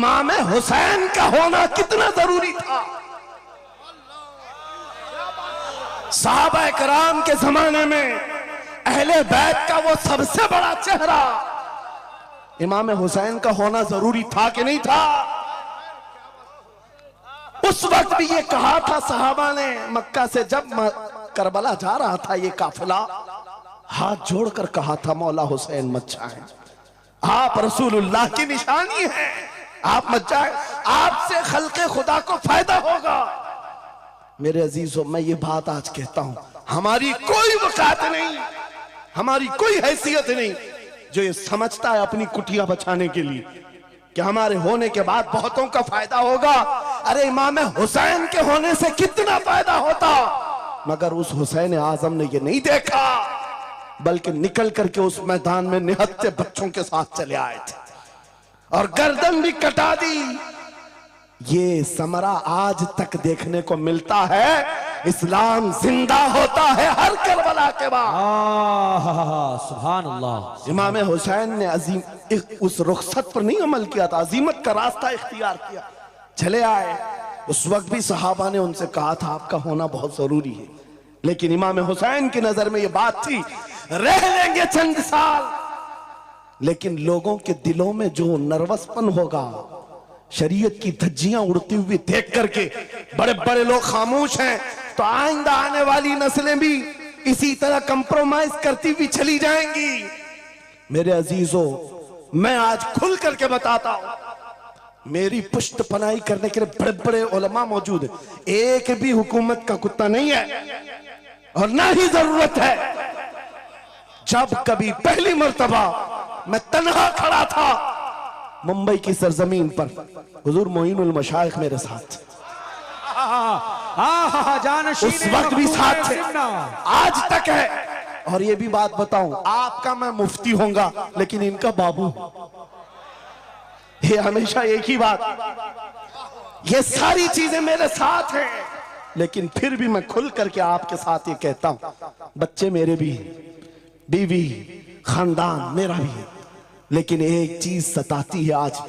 इमाम हुसैन का होना कितना जरूरी था। सहाबा कराम के जमाने में अहले बैत का वो सबसे बड़ा चेहरा इमाम हुसैन का होना जरूरी था कि नहीं था? उस वक्त भी ये कहा था सहाबा ने, मक्का से जब करबला जा रहा था ये काफिला, हाथ जोड़कर कहा था मौला हुसैन मत जाए, आप रसूलुल्लाह की निशानी है, आप मत जाए, आपसे खल्के खुदा को फायदा होगा। मेरे अजीजों, मैं ये बात आज कहता हूं, हमारी कोई वकात नहीं, हमारी कोई हैसियत नहीं जो ये समझता है अपनी कुटिया बचाने के लिए कि हमारे होने के बाद बहुतों का फायदा होगा। अरे इमाम हुसैन के होने से कितना फायदा होता, मगर उस हुसैन आजम ने ये नहीं देखा, बल्कि निकल करके उस मैदान में निहत्थे बच्चों के साथ चले आए थे और गर्दन भी कटा दी। ये समरा आज तक देखने को मिलता है। इस्लाम जिंदा होता है हर करबला के बाद। सुभान अल्लाह। इमाम हुसैन ने अजीम उस रुखसत पर नहीं अमल किया था, अजीमत का रास्ता इख्तियार किया, चले आए। उस वक्त भी सहाबा ने उनसे कहा था आपका होना बहुत जरूरी है, लेकिन इमाम हुसैन की नजर में यह बात थी रह लेंगे चंद साल, लेकिन लोगों के दिलों में जो नर्वसपन होगा, शरीयत की धज्जियां उड़ती हुई देख करके बड़े बड़े लोग खामोश हैं, तो आइंदा आने वाली नस्लें भी इसी तरह कंप्रोमाइज करती हुई चली जाएंगी। मेरे अजीजों, मैं आज खुल करके बताता हूं, मेरी पुष्ट पनाही करने के लिए बड़े बड़े उलमा मौजूद है, एक भी हुकूमत का कुत्ता नहीं है और ना ही जरूरत है। जब कभी पहली मर्तबा मैं तन्हा खड़ा था मुंबई की सरजमीन पर, हुजूर मोइनुल मशाइख मेरे साथ, उस वक्त भी साथ थे, आज तक है। और ये भी बात बताऊं, आपका मैं मुफ्ती होऊंगा लेकिन इनका बाबू, ये हमेशा एक ही बात, ये सारी चीजें मेरे साथ हैं, लेकिन फिर भी मैं खुल करके आपके साथ ये कहता हूं, बच्चे मेरे भी, बीवी, खानदान मेरा भी है, लेकिन एक चीज सताती है आज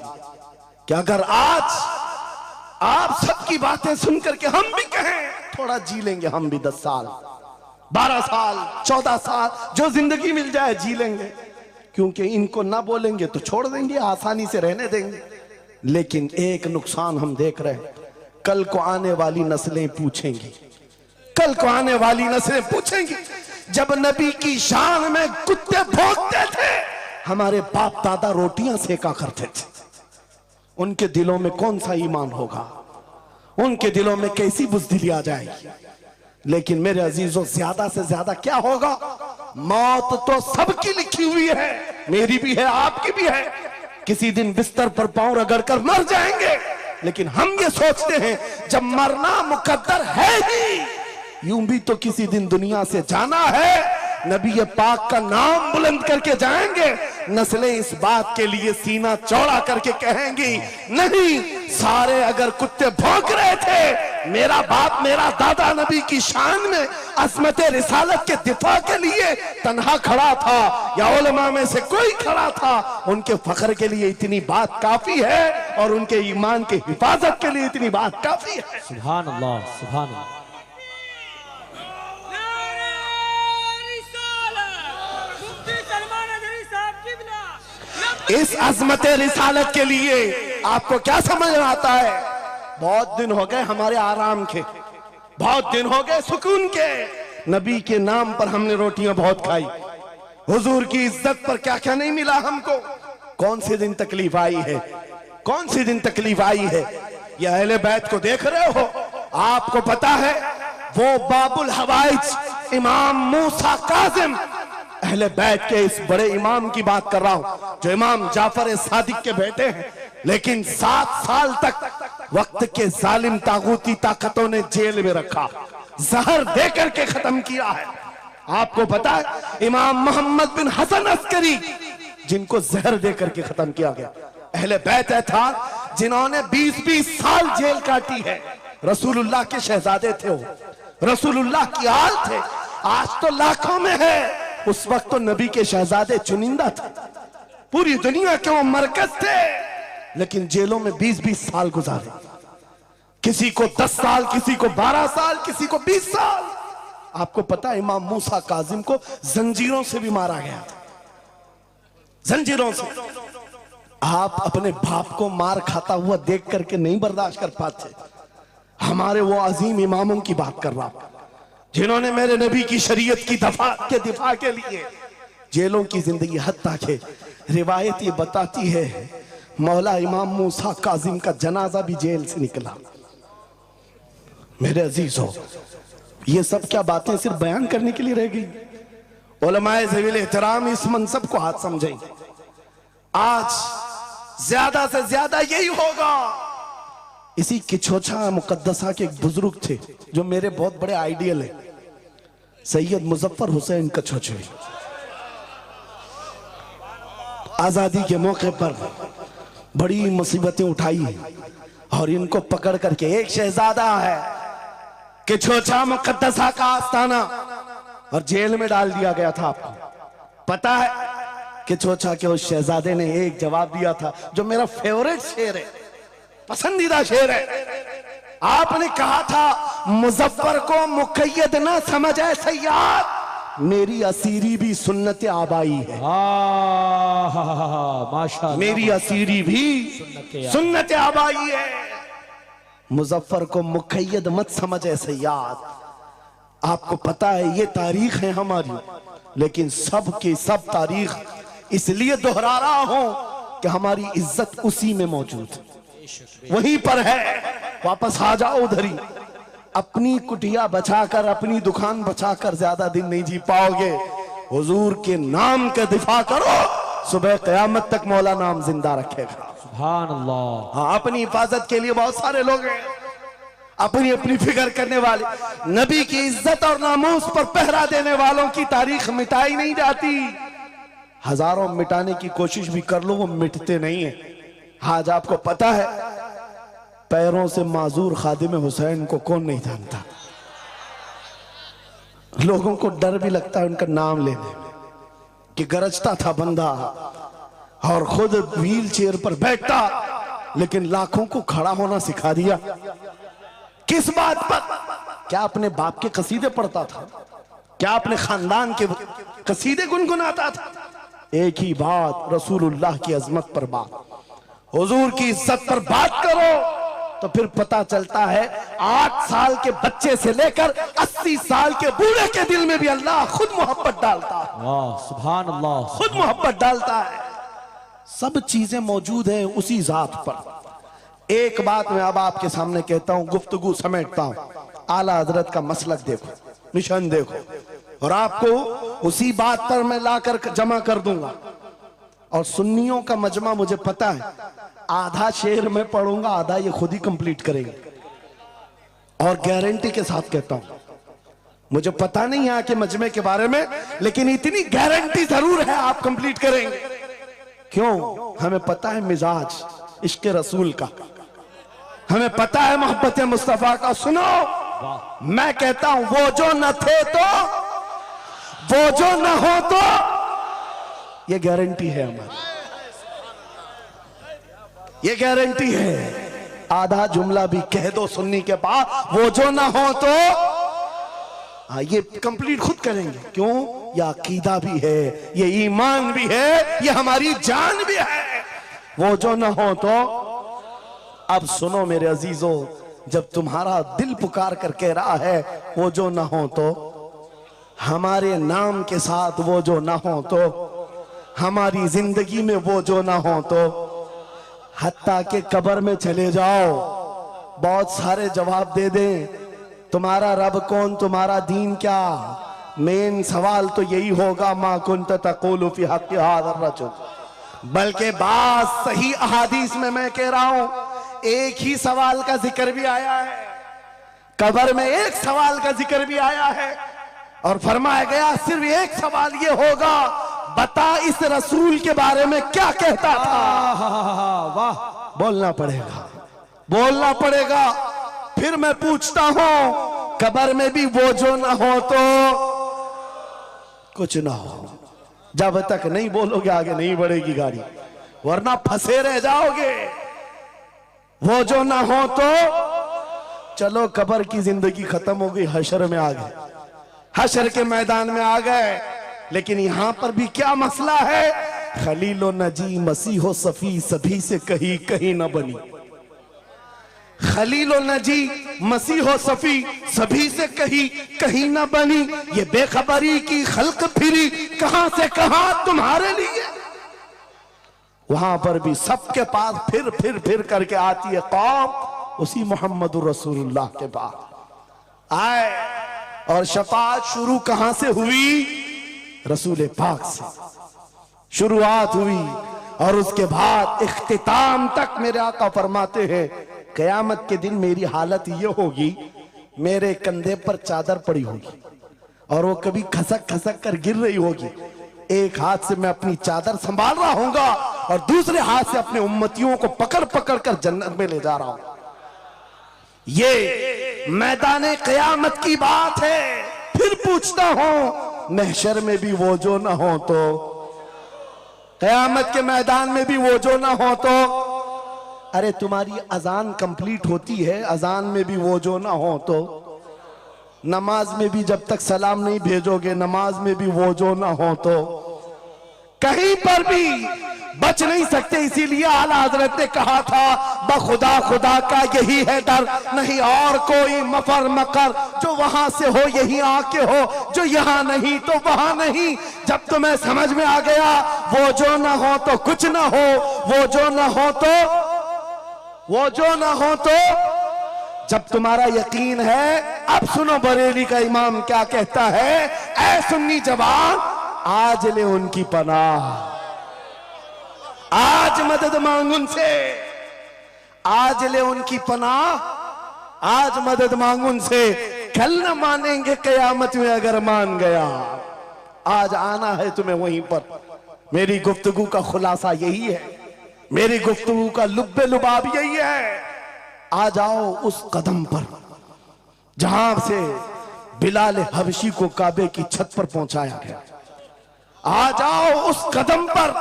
कि अगर आज आप सबकी बातें सुन करके हम भी कहें थोड़ा जी लेंगे, हम भी 10 साल 12 साल 14 साल जो जिंदगी मिल जाए जी लेंगे, क्योंकि इनको ना बोलेंगे तो छोड़ देंगे, आसानी से रहने देंगे। लेकिन एक नुकसान हम देख रहे हैं, कल को आने वाली नस्लें पूछेंगी, कल को आने वाली नस्लें पूछेंगी, जब नबी की शान में कुत्ते भौंकते थे हमारे बाप दादा रोटियां सेका करते थे, उनके दिलों में कौन सा ईमान होगा, उनके दिलों में कैसी बुज़दिली आ जाएगी। लेकिन मेरे अजीजों, ज्यादा से ज्यादा क्या होगा, मौत तो सबकी लिखी हुई है, मेरी भी है, आपकी भी है, किसी दिन बिस्तर पर पांव रगड़ कर मर जाएंगे, लेकिन हम ये सोचते हैं जब मरना मुकद्दर है ही, यूं भी तो किसी दिन दुनिया से जाना है, नबी पाक का नाम बुलंद करके जाएंगे, नस्लें इस बात के लिए सीना चौड़ा करके कहेंगी, नहीं, सारे अगर कुत्ते भौंक रहे थे, मेरा बाप मेरा दादा नबी की शान में अज़मत रिसालत के दिफा के लिए तन्हा खड़ा था, या उलमा में से कोई खड़ा था, उनके फख्र के लिए इतनी बात काफी है और उनके ईमान की हिफाजत के लिए इतनी बात काफी है। सुभान अल्लाह, सुभान अल्लाह। इस अज़मत रिसालत के लिए आपको क्या समझ में आता है, बहुत दिन हो गए हमारे आराम के, बहुत दिन हो गए सुकून के, नबी के नाम पर हमने रोटियां बहुत खाई, हुजूर की इज्जत पर क्या क्या नहीं मिला हमको, कौन से दिन तकलीफ आई है, कौन सी दिन तकलीफ आई है। ये अहले बैत को देख रहे हो, आपको पता है वो बाबुल हवाइज इमाम मूसा काज़िम, अहले बैत के इस बड़े इमाम की बात कर रहा हूं जो इमाम जाफर सादिक के बेटे हैं, लेकिन 7 साल तक वक्त के जालिम तागूती ताकतों ने जेल में रखा, जहर देकर के खत्म किया है। आपको पता है इमाम मोहम्मद बिन हसन अस्करी, जिनको जहर देकर के खत्म किया गया, अहले बैत था जिन्होंने 20-20 साल जेल काटी है, रसूलुल्लाह के शहजादे थे वो, रसूलुल्लाह की आल थे, आज तो लाखों में है, उस वक्त तो नबी के शहजादे चुनिंदा थे, पूरी दुनिया के वो मरकज थे, लेकिन जेलों में 20-20 साल गुजारे, किसी को 10 साल, किसी को 12 साल, किसी को 20 साल। आपको पता है इमाम मूसा काजिम को जंजीरों से भी मारा गया था, जंजीरों से। आप अपने बाप को मार खाता हुआ देख करके नहीं बर्दाश्त कर पाते। हमारे वो अजीम इमामों की बात कर रहा हूं, जिन्होंने मेरे नबी की शरीयत की दिफा के लिए जेलों की जिंदगी, हत्ता के रिवायत ये बताती है मौला इमाम मूसा काजिम का जनाजा भी जेल से निकला। मेरे अजीजों, ये सब क्या बातें सिर्फ बयान करने के लिए रह गई? उलमाए ज़वील एहतराम इस मनसब को हाथ समझेंगे। आज ज्यादा से ज्यादा यही होगा। इसी किछोछा मुकद्दसा के एक बुजुर्ग थे जो मेरे बहुत बड़े आइडियल है, सैयद मुजफ्फर हुसैन कछोछे। आजादी के मौके पर बड़ी मुसीबतें उठाई और इनको पकड़ करके, एक शहजादा है किछोछा मुकद्दसा का आस्थाना, और जेल में डाल दिया गया था। आपको पता है किछोछा के उस शहजादे ने एक जवाब दिया था जो मेरा फेवरेट शेर है, पसंदीदा शेर है। आपने कहा था मुजफ्फर को मुकय्यद ना समझ ऐ सैयद, मेरी असीरी भी सुन्नत आबाई है। माशाअल्लाह, मेरी असीरी भी सुन्नत आबाई है। मुजफ्फर को मुकय्यद मत समझ ऐ सैयद। आपको पता है ये तारीख है हमारी, लेकिन सब की सब तारीख इसलिए दोहरा रहा हूं कि हमारी इज्जत उसी में मौजूद है, वहीं पर है। वापस आ जाओ उधर ही। अपनी कुटिया बचाकर, अपनी दुकान बचाकर ज्यादा दिन नहीं जी पाओगे। हुजूर के नाम का दिफा करो, सुबह क़यामत तक मौला नाम जिंदा रखेगा। सुभान अल्लाह। हाँ, अपनी हिफाजत के लिए बहुत सारे लोग हैं, अपनी अपनी फिक्र करने वाले। नबी की इज्जत और नामूस पर पहरा देने वालों की तारीख मिटाई नहीं जाती। हजारों मिटाने की कोशिश भी कर लो, वो मिटते नहीं है। आज आपको पता है पैरों से माजूर खादिम हुसैन को कौन नहीं जानता। लोगों को डर भी लगता है उनका नाम लेने में कि गरजता था बंदा और खुद व्हील चेयर पर बैठता, लेकिन लाखों को खड़ा होना सिखा दिया। किस बात पर? क्या अपने बाप के कसीदे पढ़ता था? क्या अपने खानदान के कसीदे गुनगुनाता था? एक ही बात, रसूलुल्लाह की अजमत पर बात, हुजूर की इज्जत पर बात करो तो फिर पता चलता है 8 साल के बच्चे से लेकर 80 साल के बूढ़े के दिल में भी अल्लाह खुद मोहब्बत डालता है। वाह, सुभान अल्लाह, खुद मोहब्बत डालता है। सब चीजें मौजूद हैं उसी जात पर। एक बात मैं अब आपके सामने कहता हूं, गुफ्तगू समेटता हूं। आला हजरत का मसलक देखो, मिशन देखो, और आपको उसी बात पर मैं लाकर जमा कर दूंगा। और सुन्नियों का मजमा मुझे पता है, आधा शेर मैं पढ़ूंगा, आधा ये खुद ही कंप्लीट करेंगे। और गारंटी के साथ कहता हूं, मुझे पता नहीं है कि मजमे के बारे में, लेकिन इतनी गारंटी जरूर है आप कंप्लीट करेंगे। क्यों? हमें पता है मिजाज इश्क रसूल का, हमें पता है मोहब्बत मुस्तफा का। सुनो, मैं कहता हूं वो जो न थे तो, वो जो न हो तो, ये गारंटी है हमारी, ये गारंटी है। आधा जुमला भी कह दो सुन्नी के बाद, वो जो ना हो तो। हाँ, ये कंप्लीट खुद करेंगे। क्यों? ये अकीदा भी है, ये ईमान भी है, ये हमारी जान भी है। वो जो ना हो तो। अब सुनो मेरे अजीजों, जब तुम्हारा दिल पुकार कर कह रहा है वो जो ना हो तो, हमारे नाम के साथ वो जो ना हो तो, हमारी जिंदगी में वो जो ना हो तो, हत्ता के कब्र में चले जाओ, बहुत सारे जवाब दे दें, तुम्हारा रब कौन, तुम्हारा दीन क्या। मेन सवाल तो यही होगा, मा कुंत तक़ूलु फी हक़्क़ि हाज़ा रजुल। बल्कि बात सही अहादीस में मैं कह रहा हूं, एक ही सवाल का जिक्र भी आया है, कब्र में एक सवाल का जिक्र भी आया है, और फरमाया गया सिर्फ एक सवाल ये होगा, बता इस रसूल के बारे में क्या कहता था। वाह, बोलना पड़ेगा, बोलना पड़ेगा। फिर मैं पूछता हूं, कब्र में भी वो जो ना हो तो कुछ ना हो। जब तक नहीं बोलोगे आगे नहीं बढ़ेगी गाड़ी, वरना फंसे रह जाओगे। वो जो ना हो तो चलो कब्र की जिंदगी खत्म हो गई, हशर में आ गए, हशर के मैदान में आ गए। लेकिन यहां पर भी क्या मसला है? खलीलो नजी मसीहो सफी सभी से कहीं कहीं ना बनी। खलीलो नजी मसीहो सफी सभी से कहीं कहीं ना बनी। ये बेखबरी की खल्क फिरी कहां से कहां तुम्हारे लिए। वहां पर भी सबके पास फिर करके आती है कौम उसी मोहम्मद रसूलुल्लाह के पास आए। और शफाअत शुरू कहां से हुई? रसूल पाक से शुरुआत हुई और उसके बाद इख्तिताम तक मेरे आका फरमाते हैं कयामत के दिन मेरी हालत ये होगी, मेरे कंधे पर चादर पड़ी होगी और वो कभी खसक खसक कर गिर रही होगी। एक हाथ से मैं अपनी चादर संभाल रहा हूंगा और दूसरे हाथ से अपने उम्मतियों को पकड़ पकड़ कर जन्नत में ले जा रहा हूं। ये मैदान कयामत की बात है। फिर पूछता हूं महशर में भी वो जो ना हो तो, कयामत के मैदान में भी वो जो ना हो तो। अरे तुम्हारी अजान कंप्लीट होती है, अजान में भी वो जो ना हो तो। नमाज में भी जब तक सलाम नहीं भेजोगे, नमाज में भी वो जो ना हो तो कहीं पर भी बच नहीं सकते। इसीलिए आला हजरत ने कहा था बखुदा खुदा का यही है डर, नहीं और कोई मफर मकर। जो वहां से हो यही आके हो, जो यहां नहीं तो वहां नहीं। जब तुम्हें समझ में आ गया वो जो ना हो तो कुछ ना हो, वो जो ना हो तो, वो जो ना हो तो, जब तुम्हारा यकीन है। अब सुनो बरेली का इमाम क्या कहता है, ऐ सुन्नी जवान आज ले उनकी पनाह, आज मदद मांग उनसे, आज ले उनकी पनाह, आज मदद मांग उनसे। कल न मानेंगे कयामत में अगर मान गया। आज आना है तुम्हें वहीं पर। मेरी गुफ्तगू का खुलासा यही है, मेरी गुफ्तगू का लुब्बे लुबाब यही है। आ जाओ उस कदम पर जहां से बिलाल हबशी को काबे की छत पर पहुंचाया गया। आ जाओ उस कदम पर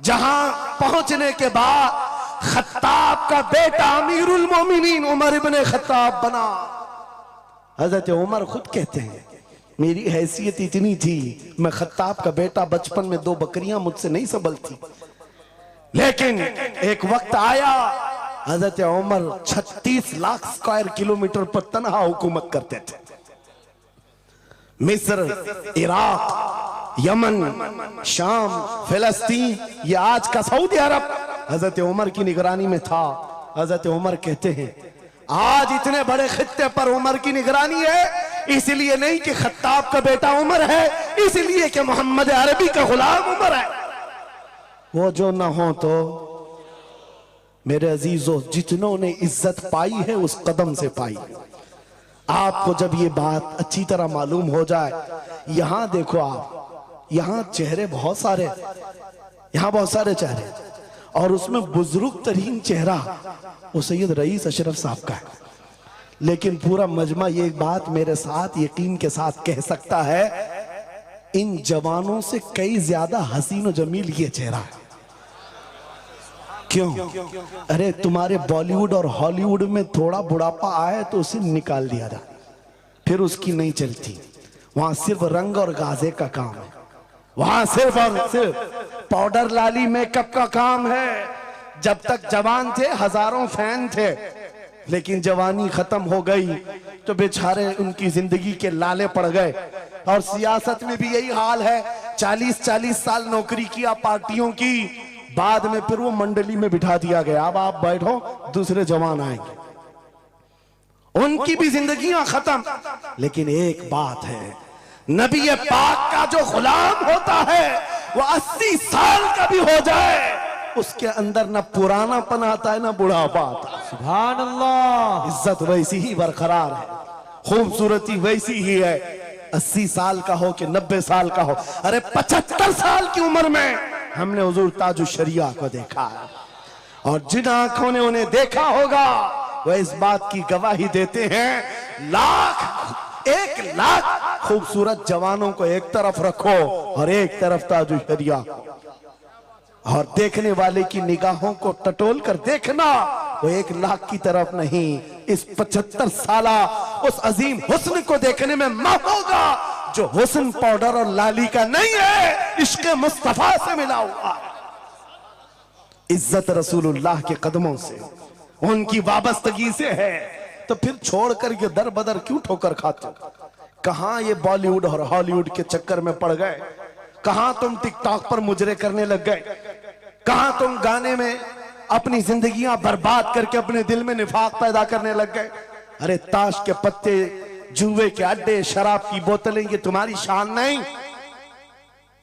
जहां पहुंचने के बाद खत्ताब का बेटा अमीरुल मोमिनीन उमर इब्ने खत्ताब बना। हजरत उमर खुद कहते हैं मेरी हैसियत इतनी थी, मैं खत्ताब का बेटा, बचपन में 2 बकरियां मुझसे नहीं संभलती। लेकिन एक वक्त आया हजरत उमर 36 लाख स्क्वायर किलोमीटर पर तनहा हुकूमत करते थे। मिस्र, इराक, यमन, शाम, फिलिस्तीन, ये आज का सऊदी अरब हजरत उमर की निगरानी में था। हजरत उमर कहते हैं आज इतने बड़े खित्ते पर उमर की निगरानी है, इसलिए नहीं कि खत्ताब का बेटा उमर है, इसलिए कि मोहम्मद अरबी का गुलाम उमर है। वो जो ना हो तो मेरे अजीजों, जितनों ने इज्जत पाई है उस कदम से पाई। आपको जब ये बात अच्छी तरह मालूम हो जाए, यहां देखो आप, यहां चेहरे बहुत सारे, यहां बहुत सारे चेहरे, और उसमें बुजुर्ग तरीन चेहरा वो सैयद रईस अशरफ साहब का है। लेकिन पूरा मजमा ये बात मेरे साथ यकीन के साथ कह सकता है, इन जवानों से कई ज्यादा हसीन और जमील ये चेहरा है। क्यों? अरे तुम्हारे बॉलीवुड और हॉलीवुड में थोड़ा बुढ़ापा आए तो उसे निकाल दिया जाए, फिर उसकी नहीं चलती। वहां सिर्फ रंग और गाजे का काम है, वहां सिर्फ और सिर्फ पाउडर लाली मेकअप का काम है। जब तक जवान थे हजारों फैन थे, लेकिन जवानी खत्म हो गई तो बेचारे उनकी जिंदगी के लाले पड़ गए। और सियासत में भी यही हाल है। 40-40 साल नौकरी किया पार्टियों की, बाद में फिर वो मंडली में बिठा दिया गया, अब आप बैठो दूसरे जवान आएंगे, उनकी भी जिंदगियां खत्म। लेकिन एक बात है, नबी पाक का जो गुलाम होता है वो 80 साल का भी हो जाए, उसके अंदर ना पुरानापन आता है ना बुढ़ापा आता है। सुभान अल्लाह। इज्जत वैसी ही बरकरार है, खूबसूरती वैसी ही है। 80 साल का हो कि 90 साल का हो। अरे 75 साल की उम्र में हमने हुजूर ताजुल शरिया को देखा है, और जिन आंखों ने उन्हें देखा होगा वह इस बात की गवाही देते हैं, 1 लाख खूबसूरत जवानों को एक तरफ रखो और एक तरफ ताजुल शरिया, और देखने वाले की निगाहों को टटोल कर देखना वो 1 लाख की तरफ नहीं, इस 75 साला उस अजीम हुस्न को देखने में मां होगा जो हुस्न पाउडर और लाली का नहीं है, इश्क मुस्तफा से मिला हुआ है। इज्जत रसूलुल्लाह के कदमों से, उनकी वाबस्तगी से है। तो फिर छोड़ कर के दर बदर क्यों ठोकर खाते हो? कहां ये बॉलीवुड और हॉलीवुड के चक्कर में पड़ गए? कहां तुम टिकटॉक पर मुजरे करने लग गए? कहां तुम गाने में अपनी जिंदगियां बर्बाद करके अपने दिल में निफाक पैदा करने लग गए? अरे ताश के पत्ते, जुए के अड्डे, शराब की बोतलें, ये तुम्हारी शान नहीं,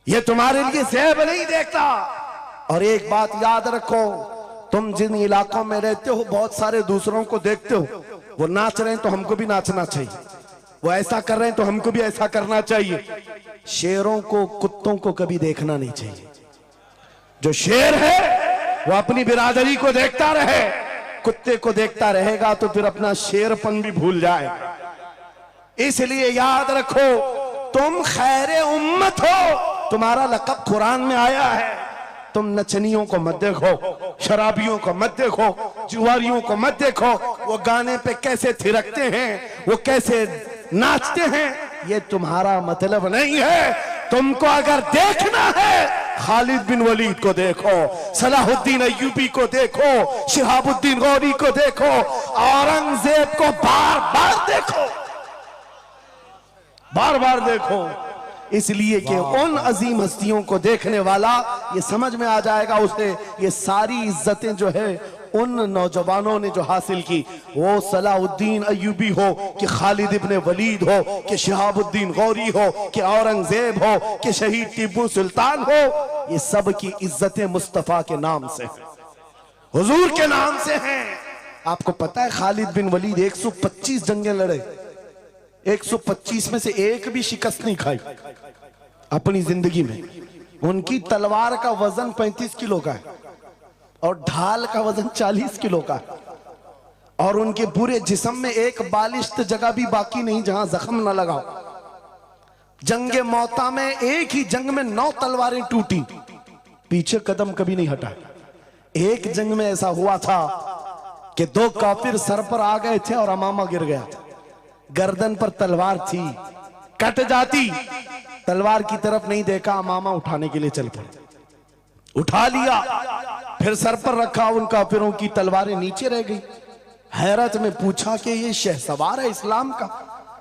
ये तुम्हारे लिए ज़ेब नहीं देखता। और एक बात याद रखो, तुम जिन इलाकों में रहते हो बहुत सारे दूसरों को देखते हो, वो नाच रहे हैं तो हमको भी नाचना चाहिए, वो ऐसा कर रहे हैं तो हमको भी ऐसा करना चाहिए। शेरों को, कुत्तों को कभी देखना नहीं चाहिए। जो शेर है वो अपनी बिरादरी को देखता रहे, कुत्ते को देखता रहेगा तो फिर अपना शेरपन भी भूल जाएगा। इसलिए याद रखो, तुम खैरे उम्मत हो, तुम्हारा लक़ब कुरान में आया है। तुम नचनियों को मत देखो, शराबियों को मत देखो, जुआरियों को मत देखो, वो गाने पे कैसे थिरकते हैं, वो कैसे नाचते हैं, ये तुम्हारा मतलब नहीं है। तुमको अगर देखना है, खालिद बिन वलीद को देखो, सलाहुद्दीन अय्यूबी को देखो, शिहाबुद्दीन गौरी को देखो, औरंगजेब को बार बार देखो, बार बार देखो। इसलिए कि उन अजीम हस्तियों को देखने वाला ये समझ में आ जाएगा उसे, ये सारी इज्जतें जो है उन नौजवानों ने जो हासिल की, वो सलाहुद्दीन अय्यूबी हो कि खालिद इब्ने वलीद हो कि शिहाबुद्दीन गौरी हो कि औरंगजेब हो कि शहीद टीपू सुल्तान हो, ये सब की इज्जतें मुस्तफा के नाम से हैं, हुजूर के नाम से हैं। आपको पता है खालिद बिन वलीद 125 जंगें लड़े, 125 में से एक भी शिकस्त नहीं खाई अपनी जिंदगी में। उनकी तलवार का वजन 35 किलो का है और ढाल का वजन 40 किलो का है, और उनके पूरे जिस्म में एक बालिश्त जगह भी बाकी नहीं जहां जख्म ना लगाओ। जंगे मौता में एक ही जंग में 9 तलवारें टूटी, पीछे कदम कभी नहीं हटा। एक जंग में ऐसा हुआ था कि 2 काफिर सर पर आ गए थे और अमामा गिर गया था, गर्दन पर तलवार थी, कट जाती, तलवार की तरफ नहीं देखा, अमामा उठाने के लिए चल पड़े, उठा लिया, फिर सर पर रखा, उन काफिरों की तलवारें नीचे रह गई। हैरत में पूछा कि ये शहसवार है इस्लाम का,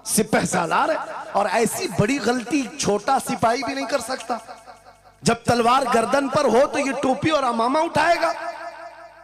सिपह सालार है, और ऐसी बड़ी गलती छोटा सिपाही भी नहीं कर सकता। जब तलवार गर्दन पर हो तो ये टोपी और अमामा उठाएगा।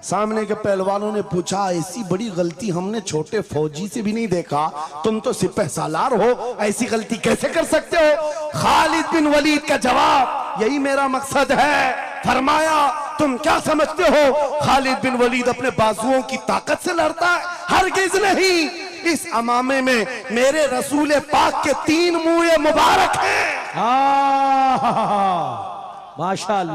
सामने के पहलवानों ने पूछा, ऐसी बड़ी गलती हमने छोटे फौजी से भी नहीं देखा, तुम तो सिपह सालार हो, ऐसी गलती कैसे कर सकते हो? खालिद बिन वलीद का जवाब, यही मेरा मकसद है। फरमाया, तुम क्या समझते हो खालिद बिन वलीद अपने बाजुओं की ताकत से लड़ता है? हरगिज नहीं। इस अमामे में मेरे रसूल पाक के 3 मुँह मुबारक हैं। माशाअल्लाह।